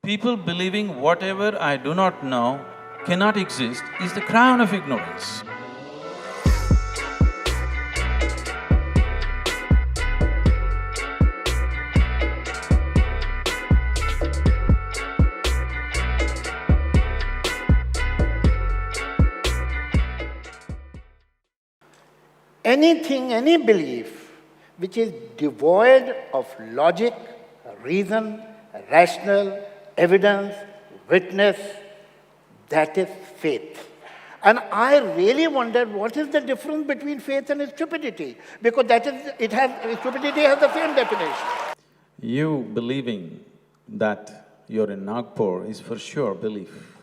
People believing whatever I do not know cannot exist is the crown of ignorance. Anything, any belief which is devoid of logic, reason, rational, evidence, witness, that is faith. And I really wondered what is the difference between faith and stupidity, because stupidity has the same definition. You believing that you're in Nagpur is for sure belief.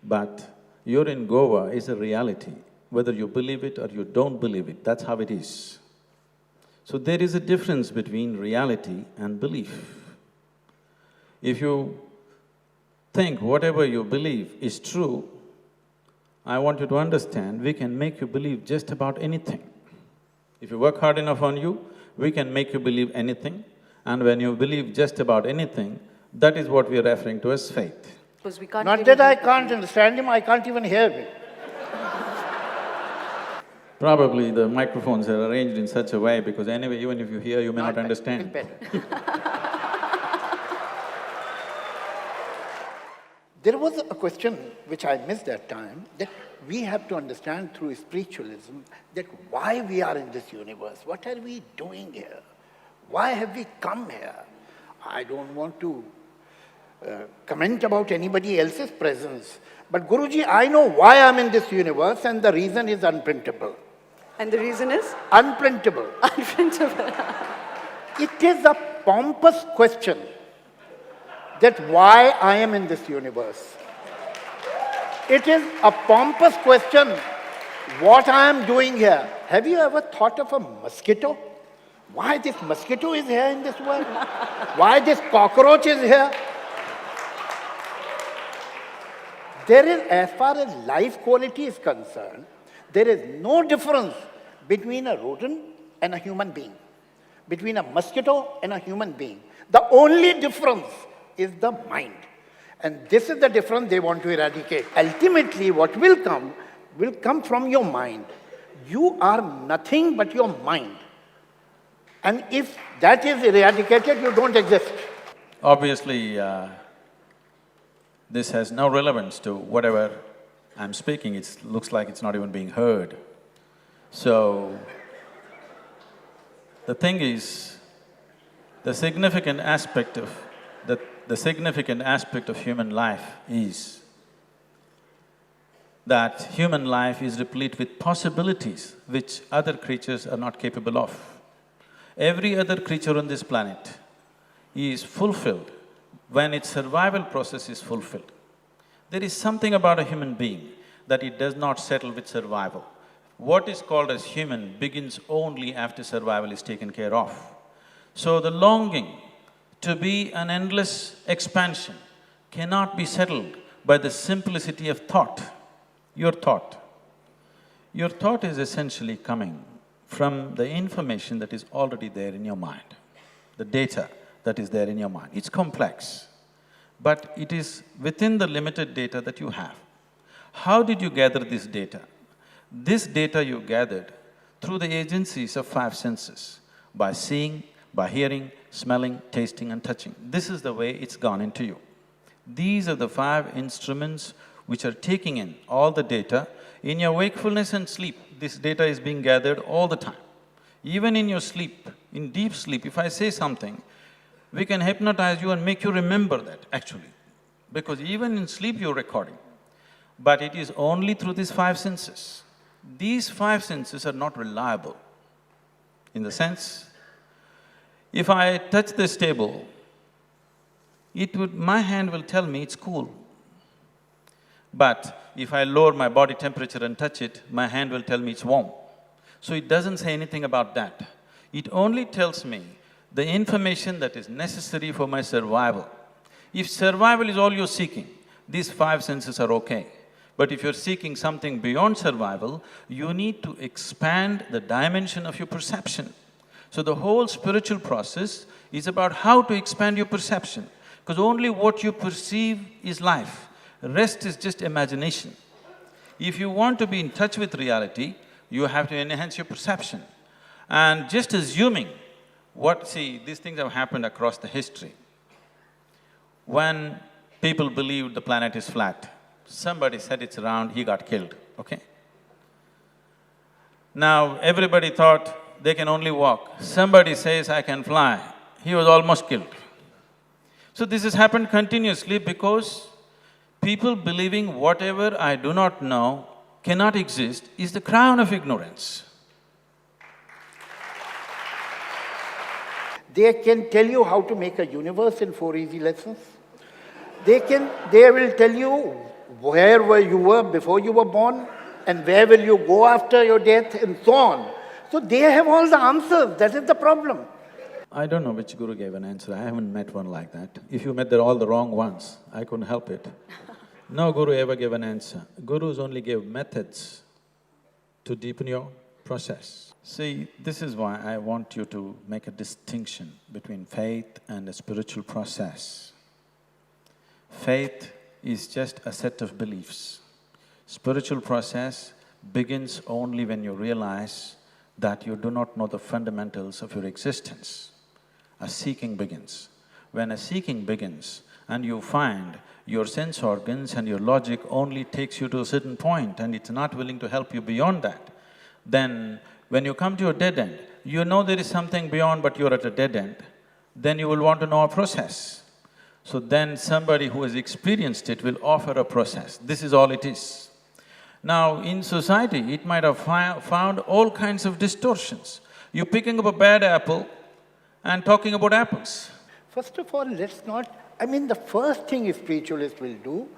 But you're in Goa is a reality. Whether you believe it or you don't believe it, that's how it is. So there is a difference between reality and belief. If you think whatever you believe is true, I want you to understand, we can make you believe just about anything. If you work hard enough on you, we can make you believe anything, and when you believe just about anything, that is what we are referring to as faith. Because we can't Not that I can't understand him, I can't even hear him. Probably the microphones are arranged in such a way because anyway, even if you hear, you may not understand. It's better. There was a question which I missed that time, that we have to understand through spiritualism that why we are in this universe, what are we doing here? Why have we come here? I don't want to comment about anybody else's presence, but Guruji, I know why I'm in this universe and the reason is unprintable. And the reason is? Unprintable. Unprintable. It is a pompous question that why I am in this universe. It is a pompous question what I am doing here. Have you ever thought of a mosquito? Why this mosquito is here in this world? Why this cockroach is here? There is, as far as life quality is concerned, there is no difference between a rodent and a human being, between a mosquito and a human being. The only difference is the mind. And this is the difference they want to eradicate. Ultimately, what will come from your mind. You are nothing but your mind. And if that is eradicated, you don't exist. Obviously, this has no relevance to whatever I'm speaking. It looks like it's not even being heard. So, the thing is, the significant aspect of human life is that human life is replete with possibilities which other creatures are not capable of. Every other creature on this planet is fulfilled when its survival process is fulfilled. There is something about a human being that it does not settle with survival. What is called as human begins only after survival is taken care of. So the longing to be an endless expansion cannot be settled by the simplicity of thought, your thought. Your thought is essentially coming from the information that is already there in your mind, the data that is there in your mind. It's complex, but it is within the limited data that you have. How did you gather this data? This data you gathered through the agencies of five senses, by seeing, by hearing, smelling, tasting and touching. This is the way it's gone into you. These are the five instruments which are taking in all the data. In your wakefulness and sleep, this data is being gathered all the time. Even in your sleep, in deep sleep, if I say something, we can hypnotize you and make you remember that actually, because even in sleep you're recording. But it is only through these five senses. These five senses are not reliable, in the sense, if I touch this table, my hand will tell me it's cool. But if I lower my body temperature and touch it, my hand will tell me it's warm. So it doesn't say anything about that. It only tells me the information that is necessary for my survival. If survival is all you're seeking, these five senses are okay. But if you're seeking something beyond survival, you need to expand the dimension of your perception. So the whole spiritual process is about how to expand your perception. Because only what you perceive is life, rest is just imagination. If you want to be in touch with reality, you have to enhance your perception. And just assuming these things have happened across the history. When people believed the planet is flat, somebody said it's round, he got killed, okay? Now, everybody thought they can only walk. Somebody says, I can fly, he was almost killed. So this has happened continuously because people believing whatever I do not know cannot exist is the crown of ignorance. They can tell you how to make a universe in 4 easy lessons. They will tell you where you were before you were born and where will you go after your death and so on. So they have all the answers, that is the problem. I don't know which guru gave an answer, I haven't met one like that. If you met all the wrong ones, I couldn't help it. No guru ever gave an answer. Gurus only gave methods to deepen your process. See, this is why I want you to make a distinction between faith and a spiritual process. Faith is just a set of beliefs. Spiritual process begins only when you realize that you do not know the fundamentals of your existence. A seeking begins. When a seeking begins and you find your sense organs and your logic only takes you to a certain point and it's not willing to help you beyond that, then when you come to a dead end, you know there is something beyond but you're at a dead end, then you will want to know a process. So then somebody who has experienced it will offer a process, this is all it is. Now, in society, it might have found all kinds of distortions. You're picking up a bad apple and talking about apples. First of all, let's not… the first thing a spiritualist will do,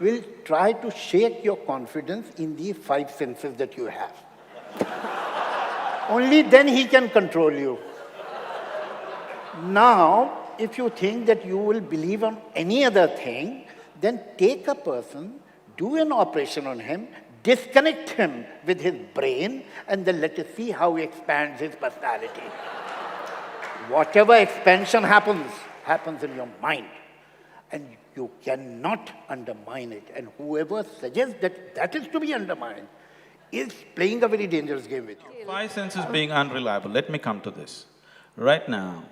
will try to shake your confidence in the 5 senses that you have. Only then he can control you. Now, if you think that you will believe on any other thing, then take a person, do an operation on him, disconnect him with his brain, and then let us see how he expands his personality. Whatever expansion happens in your mind, and you cannot undermine it. And whoever suggests that that is to be undermined is playing a very dangerous game with you. 5 senses being unreliable, let me come to this. Right now,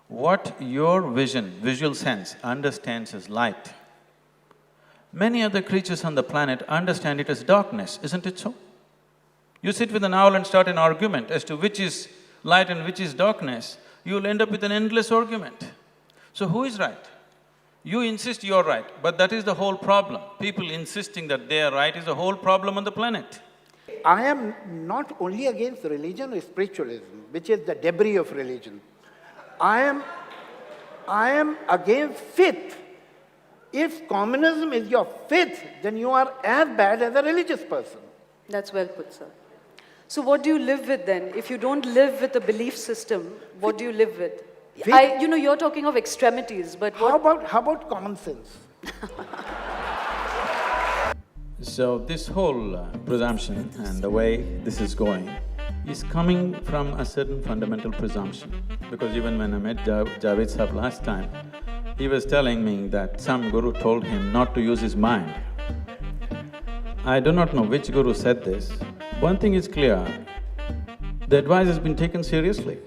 what your visual sense understands as light, many other creatures on the planet understand it as darkness, isn't it so? You sit with an owl and start an argument as to which is light and which is darkness, you'll end up with an endless argument. So who is right? You insist you're right, but that is the whole problem. People insisting that they are right is the whole problem on the planet. I am not only against religion or spiritualism, which is the debris of religion. I am against faith. If communism is your faith, then you are as bad as a religious person. That's well put, sir. So what do you live with then? If you don't live with a belief system, what do you live with? You're talking of extremities, but how about common sense? So this whole presumption and the way this is going is coming from a certain fundamental presumption. Because even when I met Javed Sahab last time, he was telling me that some guru told him not to use his mind. I do not know which guru said this. One thing is clear, the advice has been taken seriously.